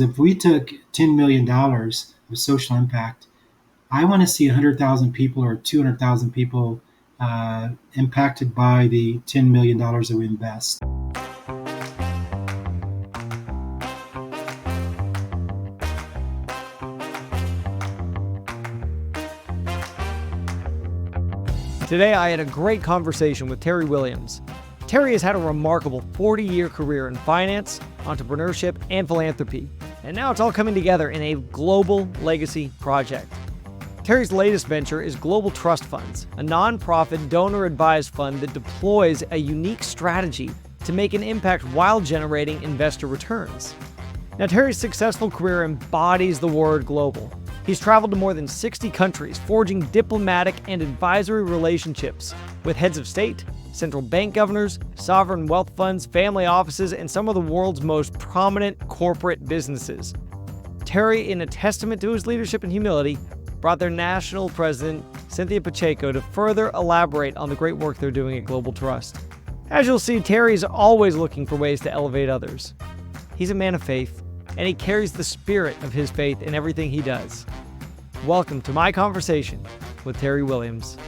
If we took $10 million of social impact, I want to see 100,000 people or 200,000 people impacted by the $10 million that we invest. Today, I had a great conversation with Terry Williams. Terry has had a remarkable 40-year career in finance, entrepreneurship, and philanthropy, and now it's all coming together in a global legacy project. Terry's latest venture is Global Trust Funds, a nonprofit donor-advised fund that deploys a unique strategy to make an impact while generating investor returns. Now, Terry's successful career embodies the word global. He's traveled to more than 60 countries, forging diplomatic and advisory relationships with heads of state, central bank governors, sovereign wealth funds, family offices, and some of the world's most prominent corporate businesses. Terry, in a testament to his leadership and humility, brought their national president, Cynthia Pacheco, to further elaborate on the great work they're doing at Global Trust. As you'll see, Terry is always looking for ways to elevate others. He's a man of faith, and he carries the spirit of his faith in everything he does. Welcome to my conversation with Terry Williams.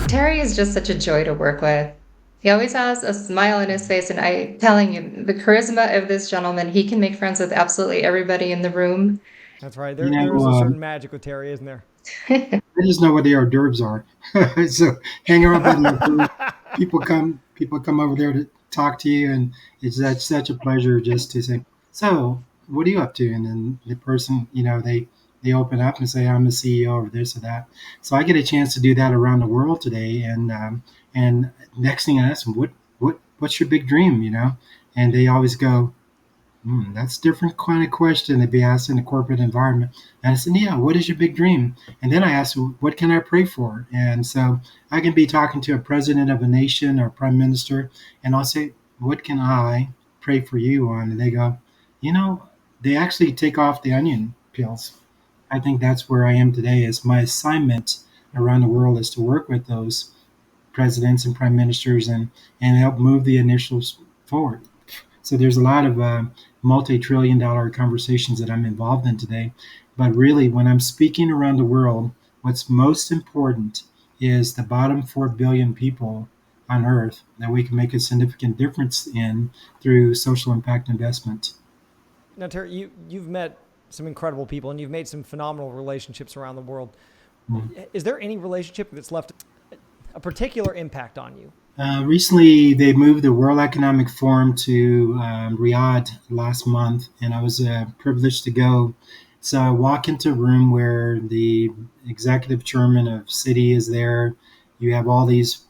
Terry is just such a joy to work with. He always has a smile on his face, and telling you, the charisma of this gentleman, he can make friends with absolutely everybody in the room. That's right. You There is know, a certain magic with Terry, isn't there? I just know what the hors d'oeuvres are. So hang around by the hors d'oeuvres. People come over there to talk to you, and it's such a pleasure just to say, so what are you up to? And then the person, they open up and say, I'm the CEO of this or that. So I get a chance to do that around the world today. And next thing I ask them, what's your big dream? And they always go, that's a different kind of question to be asked in a corporate environment. And I said, yeah, what is your big dream? And then I asked, what can I pray for? And so I can be talking to a president of a nation or prime minister, and I'll say, what can I pray for you on? And they go, they actually take off the onion peels. I think that's where I am today. Is my assignment around the world is to work with those presidents and prime ministers and help move the initiatives forward. So there's a lot of multi-trillion dollar conversations that I'm involved in today. But really, when I'm speaking around the world, what's most important is the bottom 4 billion people on earth that we can make a significant difference in through social impact investment. Now, Terry, you've met some incredible people and you've made some phenomenal relationships around the world. Is there any relationship that's left a particular impact on you? Recently, they moved the World Economic Forum to Riyadh last month, and I was privileged to go. So I walk into a room where the executive chairman of Citi is there. You have all these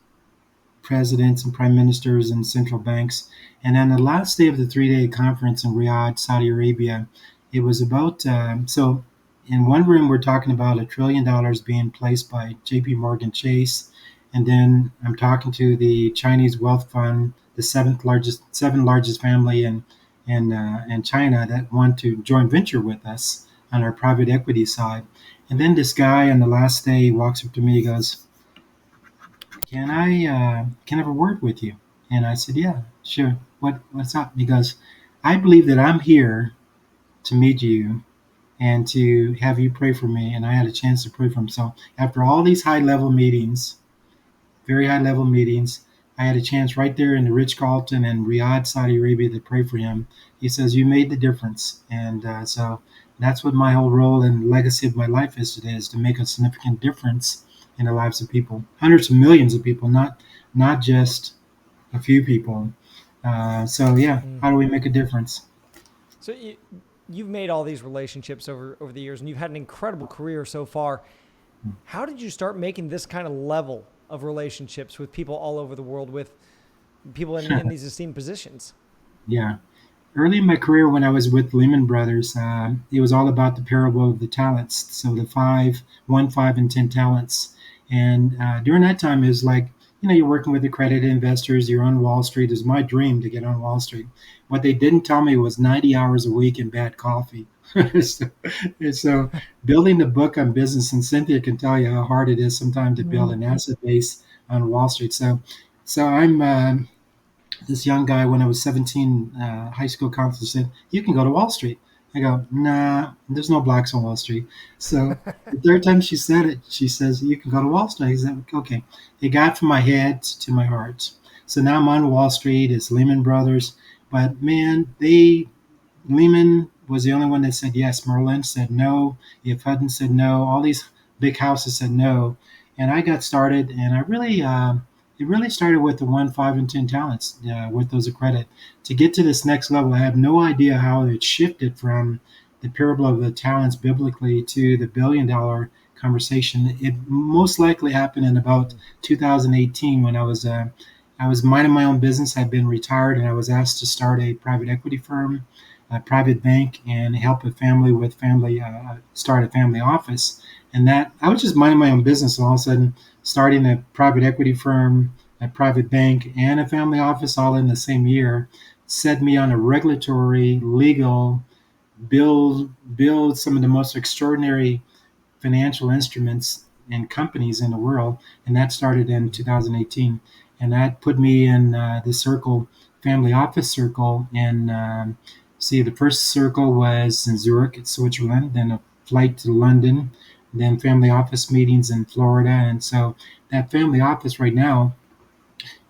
presidents and prime ministers and central banks. And on the last day of the 3-day conference in Riyadh, Saudi Arabia, it was about, so in one room, we're talking about $1 trillion being placed by JP Morgan Chase. And then I'm talking to the Chinese wealth fund, the seven largest family in China that want to joint venture with us on our private equity side. And then this guy on the last day walks up to me, he goes, can I have a word with you? And I said, yeah, sure. What's up? He goes, I believe that I'm here to meet you and to have you pray for me. And I had a chance to pray for him. So after all these very high level meetings, I had a chance right there in the Ritz-Carlton in Riyadh, Saudi Arabia, to pray for him. He says, you made the difference. And so that's what my whole role and legacy of my life is today, is to make a significant difference in the lives of people, hundreds of millions of people, not just a few people. So yeah, how do we make a difference? So you've made all these relationships over the years, and you've had an incredible career so far. How did you start making this kind of level of relationships with people all over the world, with people in these esteemed positions? Yeah. Early in my career, when I was with Lehman Brothers, it was all about the parable of the talents. So the 5, and 10 talents. And during that time, it was like, you're working with accredited investors, you're on Wall Street. It was my dream to get on Wall Street. What they didn't tell me was 90 hours a week and bad coffee. so building the book on business, and Cynthia can tell you how hard it is sometimes to build an asset base on Wall Street. So I'm this young guy when I was 17, high school counselor said, you can go to Wall Street. I go, nah, there's no blacks on Wall Street. So the third time she said it, she says, you can go to Wall Street. I said, okay. It got from my head to my heart. So now I'm on Wall Street. It's Lehman Brothers. But man, Lehman was the only one that said yes. Merlin said no. If Hutton said no. All these big houses said no. And I got started, and it really started with the 1, 5, and 10 talents with those accredited. To get to this next level, I have no idea how it shifted from the parable of the talents biblically to the $1 billion conversation. It most likely happened in about 2018 when I was minding my own business. I'd been retired, and I was asked to start a private equity firm, a private bank, and help a family with start a family office. And that I was just minding my own business, and all of a sudden, starting a private equity firm, a private bank, and a family office all in the same year set me on a regulatory, legal build some of the most extraordinary financial instruments and companies in the world, and that started in 2018. And that put me in the circle, family office circle. And see, the first circle was in Zurich, Switzerland, then a flight to London, then family office meetings in Florida. And so that family office right now,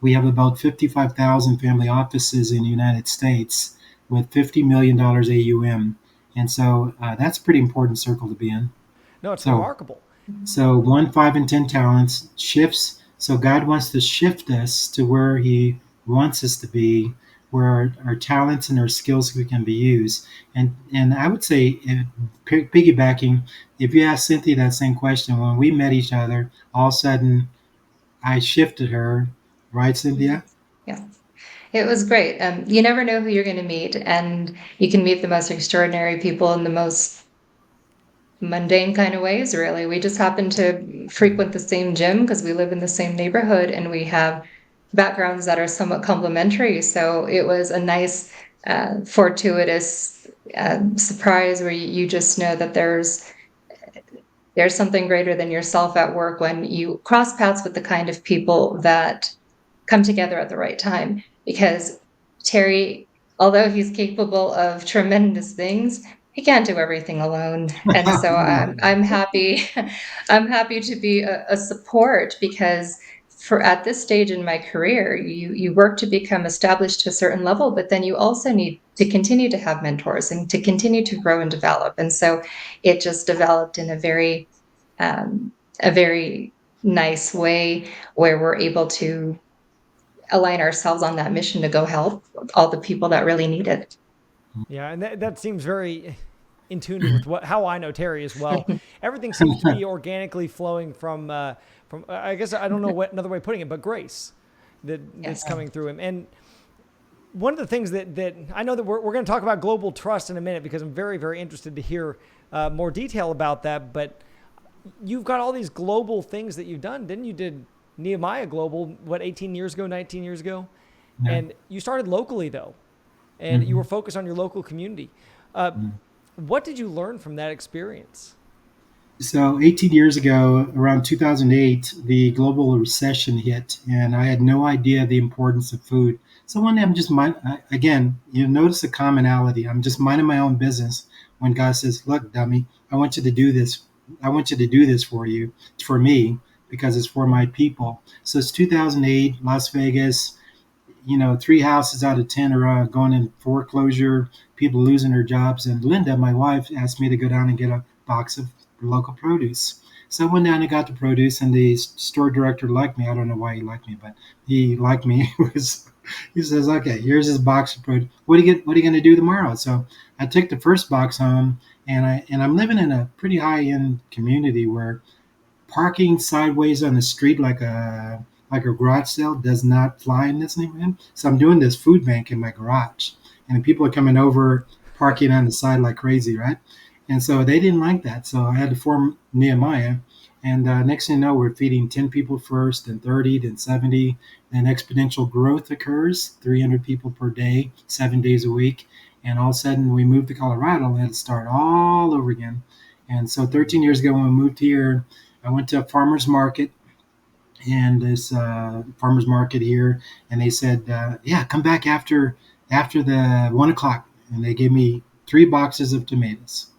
we have about 55,000 family offices in the United States with $50 million AUM. And so that's a pretty important circle to be in. No, it's So remarkable. so 1, 5, and 10 talents shifts. So God wants to shift us to where He wants us to be, where our talents and our skills can be used. And I would say, piggybacking, if you ask Cynthia that same question when we met each other, all of a sudden I shifted her, right, Cynthia? Yeah. It was great. You never know who you're going to meet, and you can meet the most extraordinary people in the most mundane kind of ways, really. We just happen to frequent the same gym because we live in the same neighborhood and we have backgrounds that are somewhat complementary. So it was a nice, fortuitous surprise where you just know that there's something greater than yourself at work when you cross paths with the kind of people that come together at the right time. Because Terry, although he's capable of tremendous things, he can't do everything alone. And so I'm happy I'm happy to be a support because for at this stage in my career, you work to become established to a certain level, but then you also need to continue to have mentors and to continue to grow and develop. And so it just developed in a very nice way where we're able to align ourselves on that mission to go help all the people that really need it. Yeah, and that seems very in tune with how I know Terry as well. Everything seems to be organically flowing from I guess I don't know what another way of putting it, but grace that's Yes. coming through him. And one of the things that I know that we're going to talk about global trust in a minute because I'm very interested to hear more detail about that. But you've got all these global things that you've done. Didn't you did Nehemiah Global, what, 18 years ago, 19 years ago? Yeah. And you started locally, though, and you Mhm. were focused on your local community. Uh, what did you learn from that experience? So 18 years ago, around 2008, the global recession hit, and I had no idea the importance of food. So one day again, you notice a commonality. I'm just minding my own business when God says, "Look, dummy, I want you to do this. I want you to do this for you, for me, because it's for my people." So it's 2008, Las Vegas. 3 houses out of 10 are going in foreclosure, people losing their jobs. And Linda, my wife, asked me to go down and get a box of local produce. So I went down and got the produce, and the store director liked me. I don't know why he liked me, but he liked me. He says, "Okay, here's his box of produce. What are you going to do tomorrow?" So I took the first box home, and I'm living in a pretty high end community where parking sideways on the street like a garage sale does not fly in this neighborhood. So I'm doing this food bank in my garage, and people are coming over, parking on the side like crazy, right? And so they didn't like that. So I had to form Nehemiah. And next thing you know, we're feeding 10 people first, then 30, then 70. Then exponential growth occurs, 300 people per day, 7 days a week. And all of a sudden, we moved to Colorado and had to start all over again. And so 13 years ago, when we moved here, I went to a farmer's market, and this farmers market here, and they said, "Yeah, come back after the 1 o'clock." And they gave me 3 boxes of tomatoes.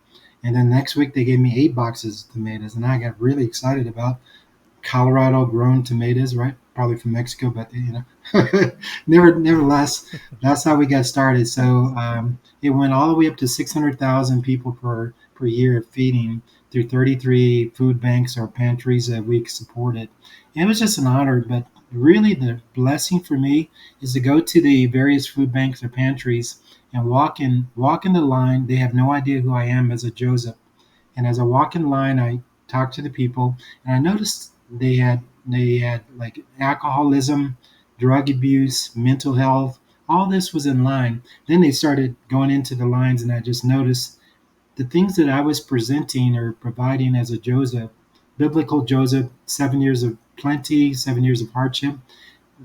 And then next week they gave me 8 boxes of tomatoes, and I got really excited about Colorado grown tomatoes, right? Probably from Mexico, but nevertheless, that's how we got started. So it went all the way up to 600,000 people per year feeding through 33 food banks or pantries that we supported. And it was just an honor, but really the blessing for me is to go to the various food banks or pantries and walk in the line. They have no idea who I am as a Joseph. And as I walk in line, I talk to the people, and I noticed they had like alcoholism, drug abuse, mental health. All this was in line. Then they started going into the lines, and I just noticed the things that I was presenting or providing as a Joseph, biblical Joseph, 7 years of plenty, 7 years of hardship.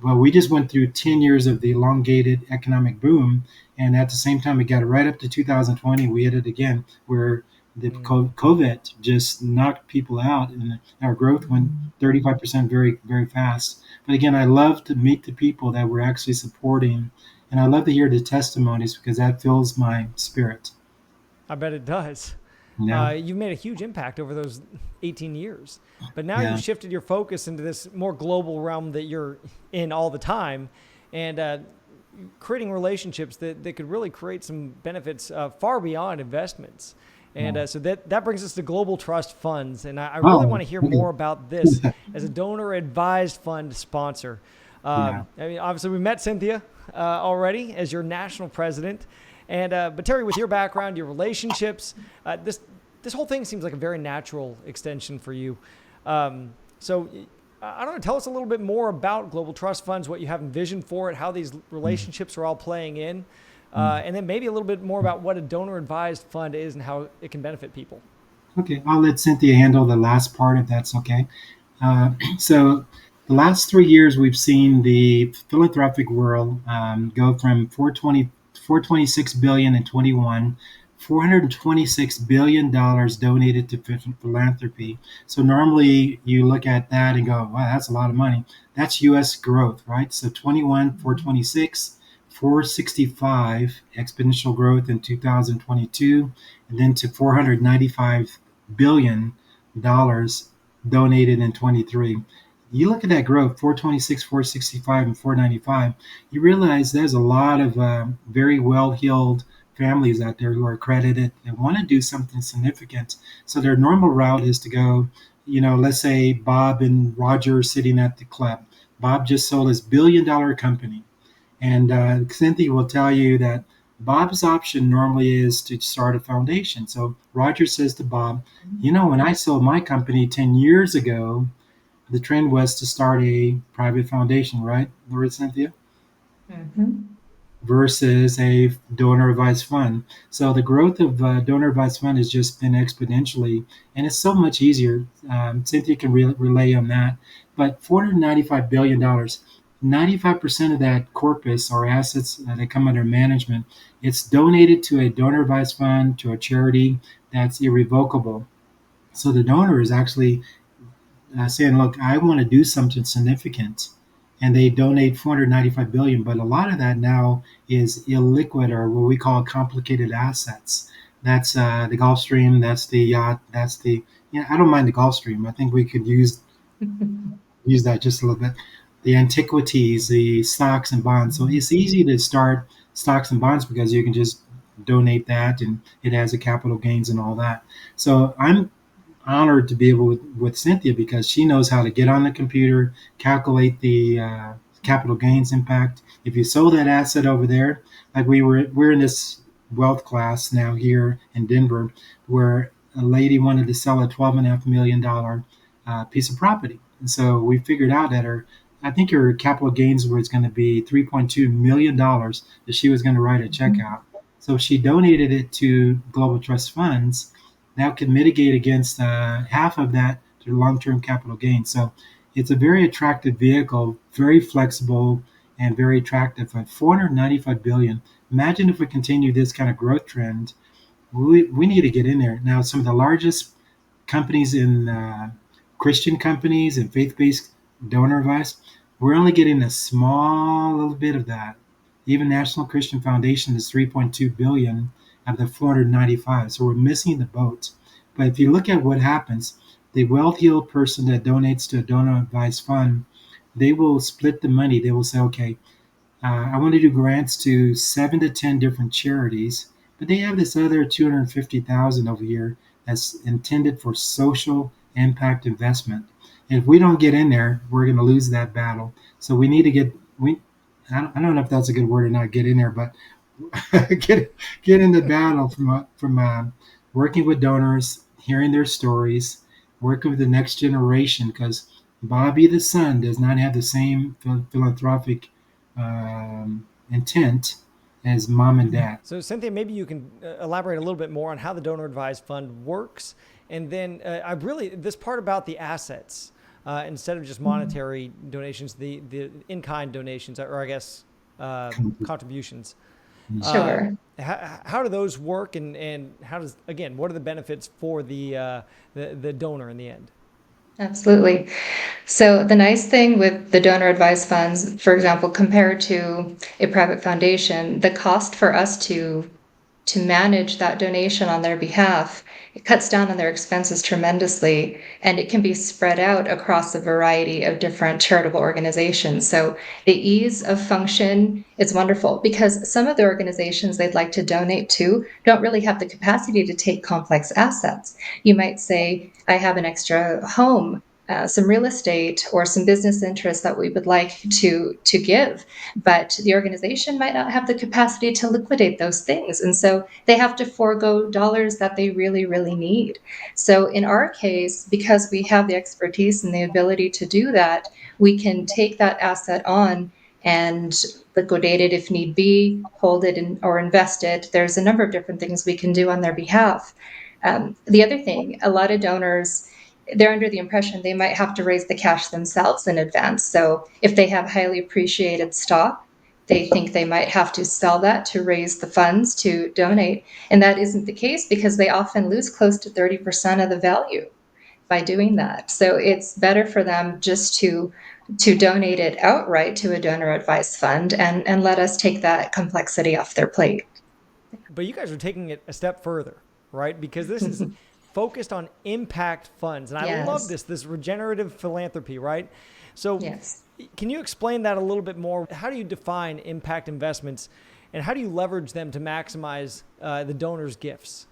Well, we just went through 10 years of the elongated economic boom. And at the same time, we got right up to 2020. We hit it again, where the COVID just knocked people out, and our growth went 35% very, very fast. But again, I love to meet the people that we're actually supporting. And I love to hear the testimonies because that fills my spirit. I bet it does. Yeah. You've made a huge impact over those 18 years, but now Yeah. you've shifted your focus into this more global realm that you're in all the time, and creating relationships that could really create some benefits far beyond investments. And Yeah. so that brings us to global trust funds. And I really Oh, want to hear okay. more about this as a donor advised fund sponsor. Yeah. I mean, obviously, we met Cynthia already as your national president. And but Terry, with your background, your relationships, this whole thing seems like a very natural extension for you. So I don't know, tell us a little bit more about global trust funds, what you have envisioned for it, how these relationships are all playing in, and then maybe a little bit more about what a donor advised fund is and how it can benefit people. Okay, I'll let Cynthia handle the last part if that's okay. So, the last 3 years, we've seen the philanthropic world go from 426 billion in 21, $426 billion donated to philanthropy. So normally you look at that and go, wow, that's a lot of money. That's U.S. growth, right? So 21, 426, 465 exponential growth in 2022, and then to 495 billion dollars donated in 23. You look at that growth, 426, 465, and 495, you realize there's a lot of very well-heeled families out there who are accredited and want to do something significant. So their normal route is to go, let's say Bob and Roger are sitting at the club. Bob just sold his billion-dollar company. And Cynthia will tell you that Bob's option normally is to start a foundation. So Roger says to Bob, when I sold my company 10 years ago, the trend was to start a private foundation, right, Laura Cynthia? Hmm. Versus a donor advised fund. So the growth of donor advised fund has just been exponentially, and it's so much easier. Cynthia can relay on that. But $495 billion, 95% of that corpus or assets that come under management, it's donated to a donor advised fund, to a charity that's irrevocable. So the donor is actually saying, "Look, I want to do something significant," and they donate 495 billion. But a lot of that now is illiquid, or what we call complicated assets. That's the Gulfstream. That's the yacht. That's the I don't mind the Gulfstream. I think we could use that just a little bit. The antiquities, the stocks and bonds. So it's easy to start stocks and bonds because you can just donate that, and it has a capital gains and all that. So I'm honored to be able with Cynthia because she knows how to get on the computer, calculate the capital gains impact. If you sold that asset over there, like we're in this wealth class now here in Denver, where a lady wanted to sell a $12.5 million piece of property, and so we figured out that I think her capital gains was going to be $3.2 million that she was going to write a check out. So she donated it to Global Trust Funds now can mitigate against half of that to long-term capital gain. So it's a very attractive vehicle, very flexible and very attractive at 495 billion. Imagine if we continue this kind of growth trend. We need to get in there. Now, some of the largest companies in Christian companies and faith-based donor advice, we're only getting a small little bit of that. Even National Christian Foundation is 3.2 billion, of the 495. So we're missing the boat. But if you look at what happens, the well-heeled person that donates to a donor advised fund, they will split the money. They will say, okay, I want to do grants to 7 to 10 different charities, but they have this other 250,000 over here that's intended for social impact investment. And if we don't get in there, we're going to lose that battle. So we need to get we. I don't know if that's a good word or not. Get in there, but get in the battle from working with donors, hearing their stories, working with the next generation. Because Bobby the son does not have the same philanthropic intent as mom and dad. So, Cynthia, maybe you can elaborate a little bit more on how the donor advised fund works. And then I really, this part about the assets, instead of just monetary donations, the in kind donations, or I guess contributions. Uh, Sure. how do those work, and how does, again, what are the benefits for the donor in the end? Absolutely. So the nice thing with the donor advised funds, for example, compared to a private foundation, the cost for us to manage that donation on their behalf, it cuts down on their expenses tremendously, and it can be spread out across a variety of different charitable organizations. So the ease of function is wonderful because some of the organizations they'd like to donate to don't really have the capacity to take complex assets. You might say, I have an extra home, some real estate, or some business interests that we would like to give, but the organization might not have the capacity to liquidate those things, and so they have to forego dollars that they really really need. So in our case, because we have the expertise and the ability to do that, we can take that asset on and liquidate it if need be, hold it or invest it. There's a number of different things we can do on their behalf. The other thing, a lot of donors, they're under the impression they might have to raise the cash themselves in advance. So if they have highly appreciated stock, they think they might have to sell that to raise the funds to donate. And that isn't the case because they often lose close to 30% of the value by doing that. So it's better for them just to donate it outright to a donor advised fund and let us take that complexity off their plate. But you guys are taking it a step further, right? Because this is focused on impact funds. And I love Yes. this regenerative philanthropy, right? So, Yes. can you explain that a little bit more? How do you define impact investments, and how do you leverage them to maximize the donor's gifts?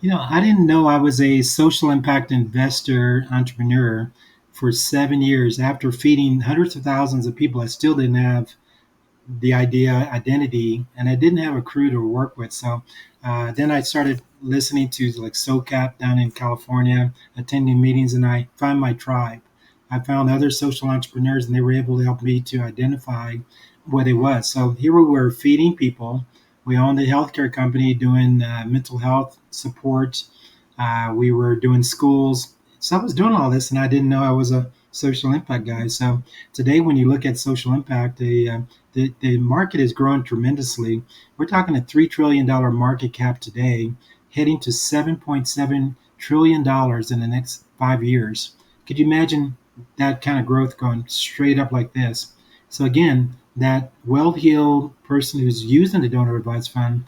I didn't know I was a social impact investor entrepreneur for 7 years. After feeding hundreds of thousands of people, I still didn't have the idea identity, and I didn't have a crew to work with. So then I started listening to like SOCAP down in California, attending meetings, and I found my tribe. I found other social entrepreneurs, and they were able to help me to identify what it was. So here we were feeding people. We owned a healthcare company doing mental health support. We were doing schools. So I was doing all this, and I didn't know I was a social impact guy. So today, when you look at social impact, the market is growing tremendously. We're talking a $3 trillion market cap today, heading to $7.7 trillion in the next 5 years. Could you imagine that kind of growth going straight up like this? So again, that well-heeled person who's using the donor advised fund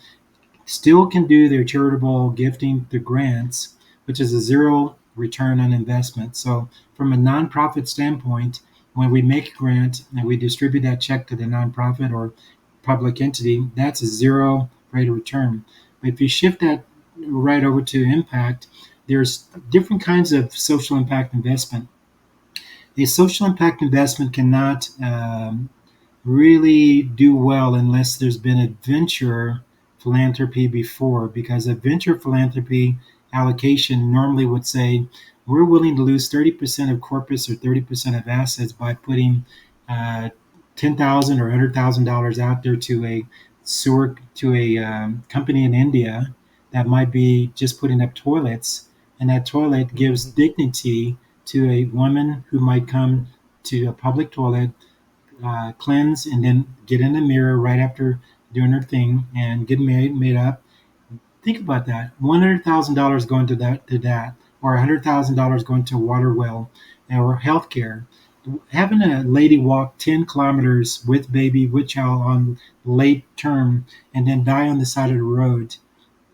still can do their charitable gifting through grants, which is a zero return on investment. So, from a nonprofit standpoint, when we make a grant and we distribute that check to the nonprofit or public entity, that's a zero rate of return. But if you shift that right over to impact, there's different kinds of social impact investment. A social impact investment cannot really do well unless there's been a venture philanthropy before, because a venture philanthropy allocation normally would say we're willing to lose 30% of corpus or 30% of assets by putting uh, $10,000 or $100,000 out there to a sewer to a company in India that might be just putting up toilets, and that toilet gives Mm-hmm. dignity to a woman who might come to a public toilet, cleanse, and then get in the mirror right after doing her thing and get made up. Think about that: $100,000 going to that, or $100,000 going to a water well, or healthcare. Having a lady walk 10 kilometers with baby, with child on late term, and then die on the side of the road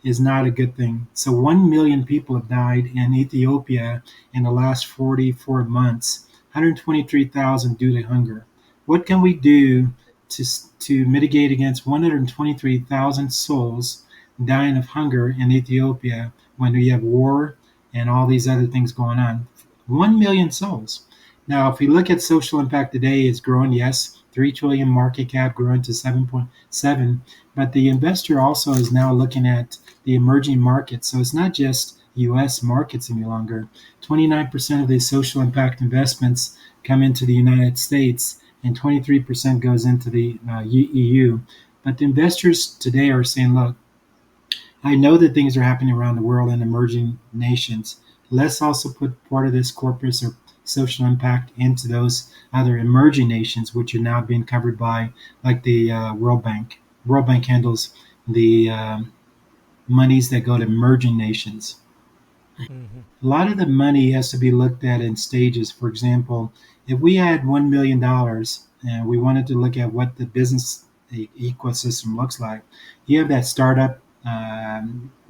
is not a good thing. So 1 million people have died in Ethiopia in the last 44 months, 123,000 due to hunger. What can we do to, to mitigate against 123,000 souls dying of hunger in Ethiopia when we have war and all these other things going on? 1 million souls. Now, if we look at social impact today, it's growing, yes, 3 trillion market cap growing to 7.7, but the investor also is now looking at the emerging markets. So it's not just US markets any longer. 29% of the social impact investments come into the United States and 23% goes into the EU. But the investors today are saying, look, I know that things are happening around the world in emerging nations. Let's also put part of this corpus or social impact into those other emerging nations, which are now being covered by, like the World Bank. World Bank handles the monies that go to emerging nations. Hmm. A lot of the money has to be looked at in stages. For example, if we had $1 million and we wanted to look at what the business ecosystem looks like, you have that startup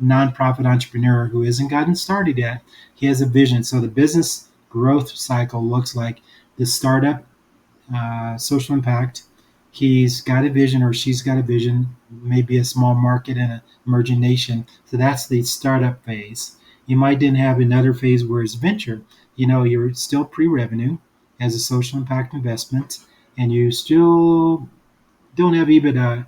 nonprofit entrepreneur who hasn't gotten started yet. He has a vision. So the business growth cycle looks like the startup social impact. He's got a vision or she's got a vision, maybe a small market in an emerging nation. So that's the startup phase. You might then have another phase where it's venture. You know, you're still pre-revenue as a social impact investment, and you still don't have EBITDA,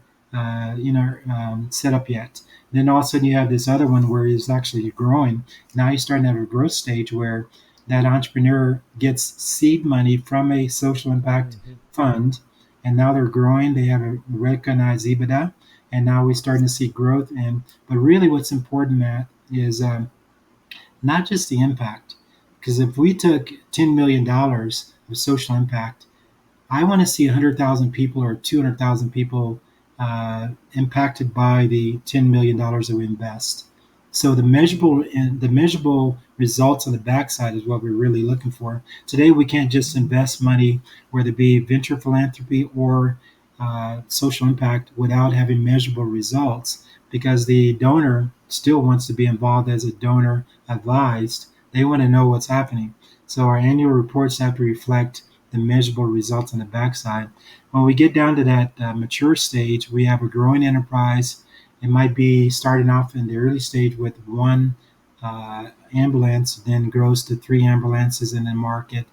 set up yet. Then all of a sudden you have this other one where it's actually growing. Now you're starting to have a growth stage where that entrepreneur gets seed money from a social impact Hmm. fund, and now they're growing. They have a recognized EBITDA, and now we're starting to see growth. And but really, what's important, Matt, is not just the impact. Because if we took $10 million of social impact, I want to see 100,000 people or 200,000 people impacted by the $10 million that we invest. So the measurable results on the backside is what we're really looking for. Today, we can't just invest money, whether it be venture philanthropy or social impact, without having measurable results, because the donor still wants to be involved as a donor advised. They want to know what's happening. So our annual reports have to reflect the measurable results on the backside. When we get down to that mature stage, we have a growing enterprise. It might be starting off in the early stage with one ambulance, then grows to three ambulances in the market,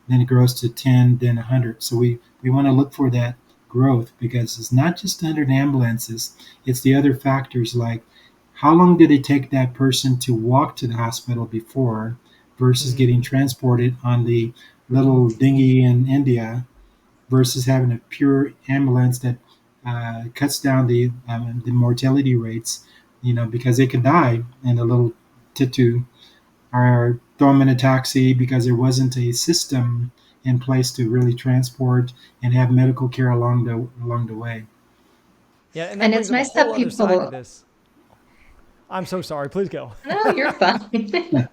then it grows to 10, then 100. So we want to look for that growth because it's not just 100 ambulances, it's the other factors like how long did it take that person to walk to the hospital before versus getting Hmm. transported on the little dinghy in India versus having a pure ambulance that cuts down the mortality rates, because they could die in a little tutu or throw them in a taxi because there wasn't a system in place to really transport and have medical care along the way. Yeah, and that And brings it's up a nice that whole other side to people, this. I'm so sorry. Please go. no, you're fine.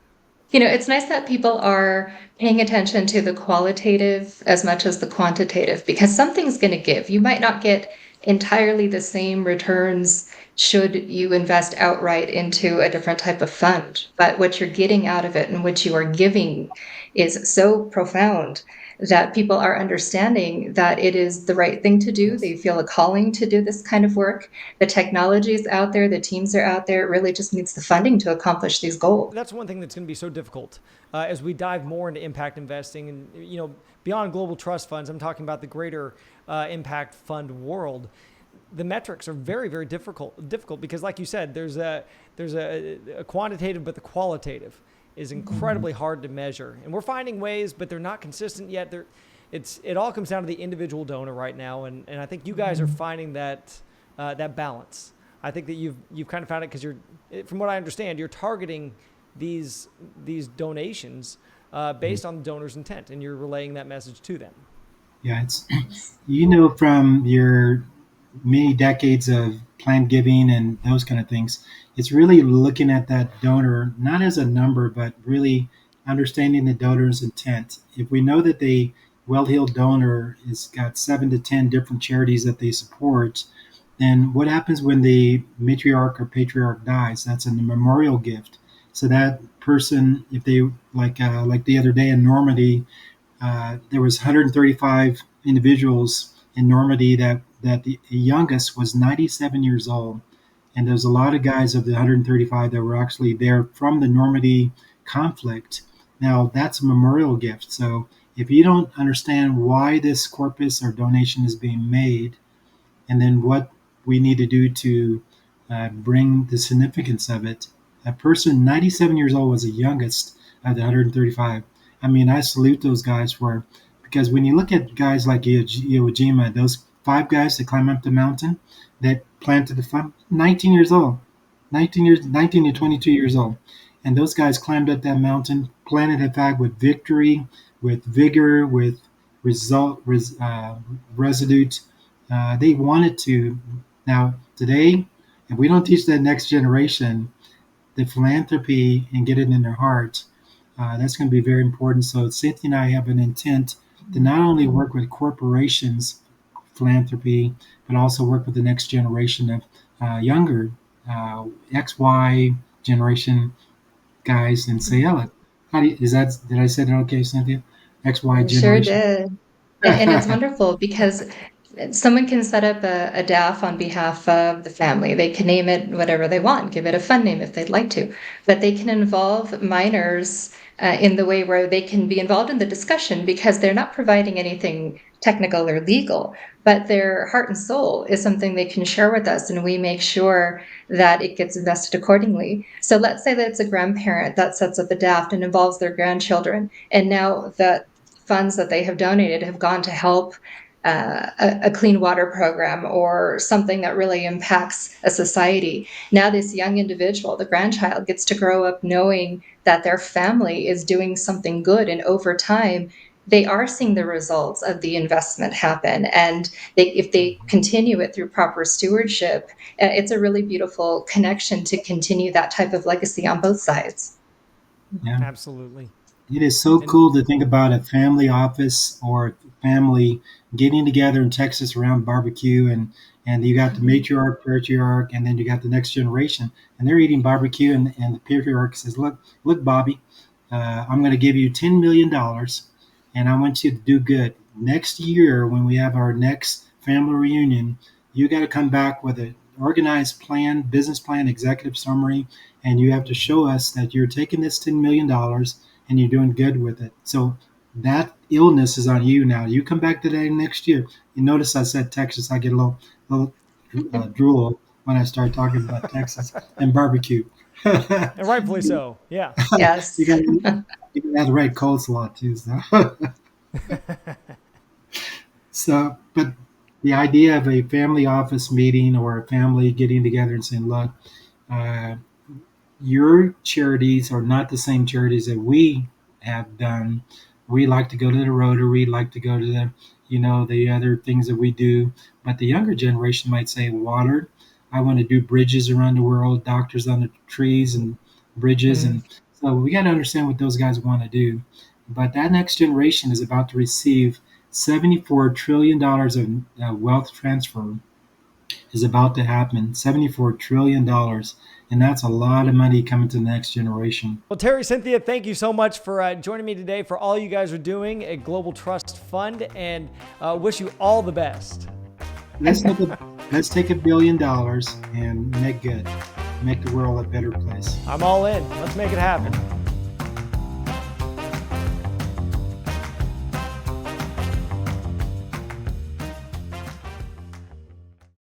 It's nice that people are paying attention to the qualitative as much as the quantitative because something's going to give. You might not get entirely the same returns should you invest outright into a different type of fund, but what you're getting out of it and what you are giving is so profound that people are understanding that it is the right thing to do. Yes. They feel a calling to do this kind of work. The technology is out there, the teams are out there. It really just needs the funding to accomplish these goals. That's one thing that's going to be so difficult as we dive more into impact investing and beyond global trust funds. I'm talking about the greater impact fund world. The metrics are very, very difficult because, like you said, there's a quantitative, but the qualitative is incredibly hard to measure, and we're finding ways, but they're not consistent yet. It all comes down to the individual donor right now, and I think you guys are finding that balance. I think that you've kind of found it because from what I understand, you're targeting these donations based on the donor's intent, and you're relaying that message to them. Yeah, it's from your many decades of planned giving and those kind of things, it's really looking at that donor not as a number, but really understanding the donor's intent. If we know that the well-heeled donor has got 7 to 10 different charities that they support, Then what happens when the matriarch or patriarch dies? That's a memorial gift. So that person, if they like the other day in Normandy, there was 135 individuals in Normandy that the youngest was 97 years old, and there's a lot of guys of the 135 that were actually there from the Normandy conflict. Now that's a memorial gift. So if you don't understand why this corpus or donation is being made, and then what we need to do to bring the significance of it. A person 97 years old was the youngest of the 135. I mean, I salute those guys for because when you look at guys like Iwo Jima, those five guys that climb up the mountain that planted the farm, 19 years old, 19 to 22 years old, and those guys climbed up that mountain, planted a flag with victory, with vigor, with result, resolute. They wanted to. Now today, if we don't teach that next generation the philanthropy and get it in their heart, that's going to be very important. So Cynthia and I have an intent to not only work with corporations, philanthropy, but also work with the next generation of younger XY generation guys and say, "Oh, how do you, is that? Did I say that okay, Cynthia? XY You sure generation." did. And it's wonderful because someone can set up a DAF on behalf of the family. They can name it whatever they want, give it a fun name if they'd like to, but they can involve minors in the way where they can be involved in the discussion because they're not providing anything technical or legal, but their heart and soul is something they can share with us, and we make sure that it gets invested accordingly. So let's say that it's a grandparent that sets up a DAF and involves their grandchildren, and now the funds that they have donated have gone to help a clean water program or something that really impacts a society. Now, this young individual, the grandchild, gets to grow up knowing that their family is doing something good. And over time, they are seeing the results of the investment happen. And if they continue it through proper stewardship, it's a really beautiful connection to continue that type of legacy on both sides. Yeah. Absolutely. It is so And cool to think about a family office or family getting together in Texas around barbecue, and you got the matriarch, patriarch, and then you got the next generation, and they're eating barbecue, and the patriarch says, "Look, Bobby, I'm going to give you $10 million, and I want you to do good. Next year, when we have our next family reunion, you got to come back with an organized plan, business plan, executive summary, and you have to show us that you're taking this $10 million and you're doing good with it. So that illness is on you now. You come back today next year. You notice I said Texas. I get little drool when I start talking about Texas and barbecue. and rightfully so. Yeah. you Yes. got you got the right coleslaw too. So. So, but the idea of a family office meeting or a family getting together and saying, "Look, uh, your charities are not the same charities that we have done. We like to go to the Rotary, like to go to the, the other things that we do. But the younger generation might say, water. I want to do bridges around the world, doctors on the trees and bridges, Mhm. and so we got to understand what those guys want to do. But that next generation is about to receive $74 trillion of wealth transfer is about to happen. $74 trillion. And that's a lot of money coming to the next generation. Well, Terry, Cynthia, thank you so much for joining me today for all you guys are doing at Global Trust Fund, and wish you all the best. Let's take $1 billion and make good, make the world a better place. I'm all in. Let's make it happen.